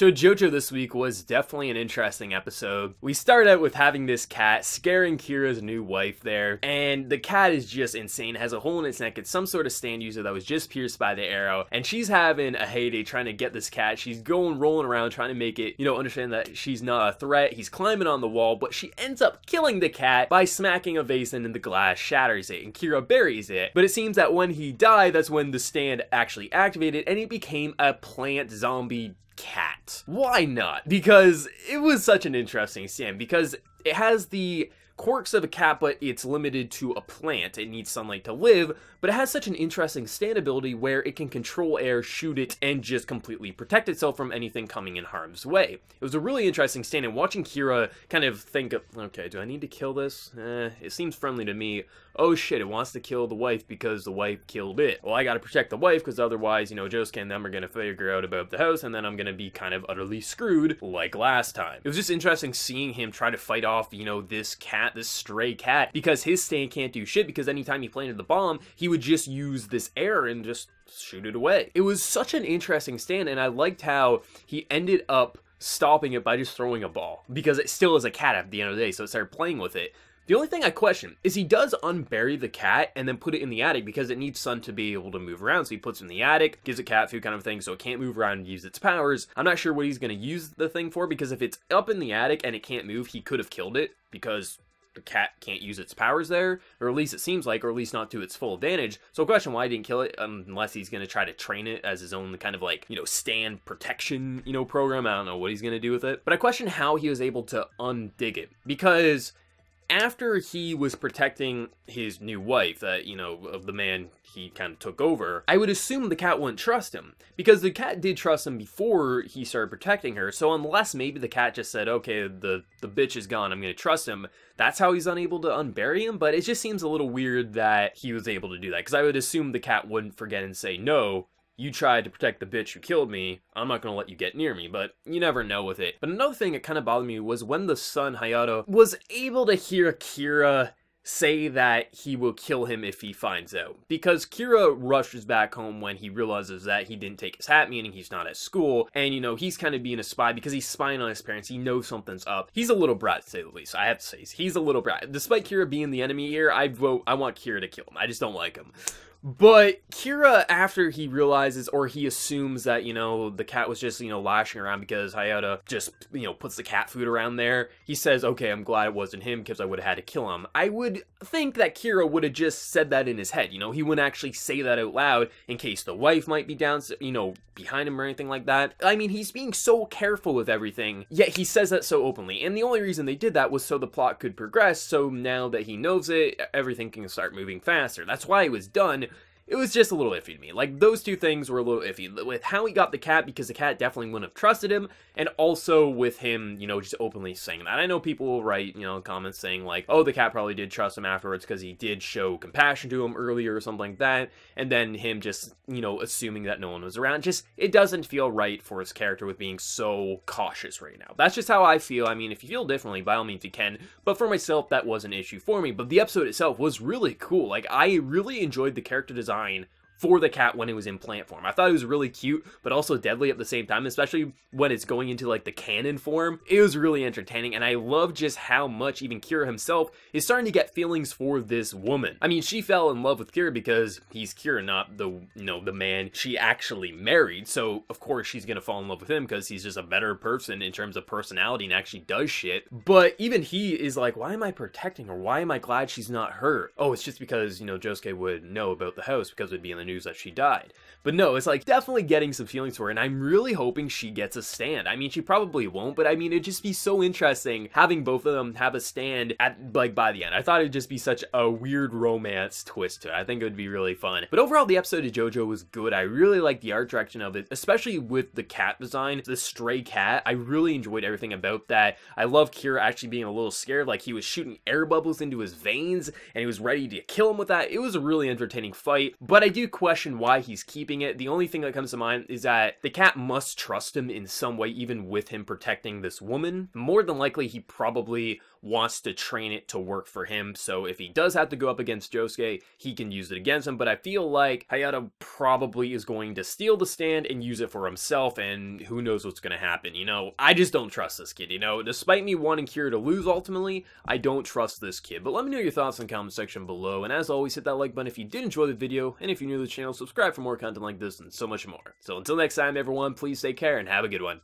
So JoJo this week was definitely an interesting episode. We start out with having this cat scaring Kira's new wife there, and the cat is just insane, has a hole in its neck. It's some sort of stand user that was just pierced by the arrow, and she's having a heyday trying to get this cat. She's rolling around trying to make it, understand that she's not a threat. He's climbing on the wall, but she ends up killing the cat by smacking a vase into the glass, shatters it, and Kira buries it. But it seems that when he died, that's when the stand actually activated, and it became a plant zombie cat. Why not? Because it was such an interesting stand, because it has the quirks of a cat, but it's limited to a plant. It needs sunlight to live, but it has such an interesting stand ability where it can control air, shoot it, and just completely protect itself from anything coming in harm's way. It was a really interesting stand, and watching Kira kind of think of, okay, do I need to kill this? It seems friendly to me. Oh shit, it wants to kill the wife because the wife killed it. Well, I gotta protect the wife because otherwise, Josuke and them are gonna figure out about the house, and then I'm gonna be kind of utterly screwed like last time. It was just interesting seeing him try to fight off, this cat, this stray cat, because his stand can't do shit, because anytime he planted the bomb, he would just use this air and just shoot it away. It was such an interesting stand, and I liked how he ended up stopping it by just throwing a ball, because it still is a cat at the end of the day, so it started playing with it. The only thing I question is he does unbury the cat and then put it in the attic because it needs sun to be able to move around. So he puts it in the attic, gives it cat food kind of thing so it can't move around and use its powers. I'm not sure what he's going to use the thing for, because if it's up in the attic and it can't move, he could have killed it because the cat can't use its powers there, or at least it seems like, or at least not to its full advantage. So question why he didn't kill it, unless he's going to try to train it as his own kind of like, stand protection, program. I don't know what he's going to do with it. But I question how he was able to undig it, because after he was protecting his new wife, that, of the man he kind of took over, I would assume the cat wouldn't trust him, because the cat did trust him before he started protecting her. So unless maybe the cat just said, okay, the bitch is gone, I'm going to trust him, that's how he's unable to unbury him. But it just seems a little weird that he was able to do that, because I would assume the cat wouldn't forget and say, no, you tried to protect the bitch who killed me, I'm not going to let you get near me, but you never know with it. But another thing that kind of bothered me was when the son, Hayato, was able to hear Kira say that he will kill him if he finds out. Because Kira rushes back home when he realizes that he didn't take his hat, meaning he's not at school, and he's kind of being a spy because he's spying on his parents. He knows something's up. He's a little brat, to say the least. I have to say, he's a little brat. Despite Kira being the enemy here, I want Kira to kill him. I just don't like him. But Kira, after he realizes, or he assumes that, the cat was just, lashing around because Hayata just, puts the cat food around there, he says, okay, I'm glad it wasn't him because I would have had to kill him. I would think that Kira would have just said that in his head, he wouldn't actually say that out loud in case the wife might be down, behind him or anything like that. I mean, he's being so careful with everything, yet he says that so openly. And the only reason they did that was so the plot could progress, so now that he knows it, everything can start moving faster. That's why it was done. It was just a little iffy to me. Like, those two things were a little iffy. With how he got the cat, because the cat definitely wouldn't have trusted him, and also with him, just openly saying that. I know people will write, comments saying like, oh, the cat probably did trust him afterwards because he did show compassion to him earlier or something like that, and then him just, assuming that no one was around. Just, it doesn't feel right for his character with being so cautious right now. That's just how I feel. I mean, if you feel differently, by all means you can, but for myself, that was an issue for me. But the episode itself was really cool. Like, I really enjoyed the character design for the cat when it was in plant form. I thought it was really cute, but also deadly at the same time, especially when it's going into like the cannon form. It was really entertaining, and I love just how much even Kira himself is starting to get feelings for this woman. I mean, she fell in love with Kira because he's Kira, not the, the man she actually married. So of course she's gonna fall in love with him because he's just a better person in terms of personality and actually does shit. But even he is like, why am I protecting her? Why am I glad she's not her? Oh, it's just because, Josuke would know about the house because it would be in the news that she died. But no, it's like definitely getting some feelings for her, and I'm really hoping she gets a stand. I mean, she probably won't, but I mean, it'd just be so interesting having both of them have a stand at, like, by the end. I thought it'd just be such a weird romance twist to it. I think it would be really fun. But overall, the episode of JoJo was good. I really liked the art direction of it, especially with the cat design, the stray cat. I really enjoyed everything about that. I love Kira actually being a little scared, like he was shooting air bubbles into his veins, and he was ready to kill him with that. It was a really entertaining fight, but I do question why he's keeping it. The only thing that comes to mind is that the cat must trust him in some way, even with him protecting this woman. More than likely, he probably wants to train it to work for him. So if he does have to go up against Josuke, he can use it against him. But I feel like Hayata probably is going to steal the stand and use it for himself, and who knows what's going to happen. You know, I just don't trust this kid. You know, despite me wanting Kira to lose ultimately, I don't trust this kid. But let me know your thoughts in the comment section below, and as always, hit that like button if you did enjoy the video, and if you're new to the channel, subscribe for more content like this and so much more. So until next time, everyone, please take care and have a good one.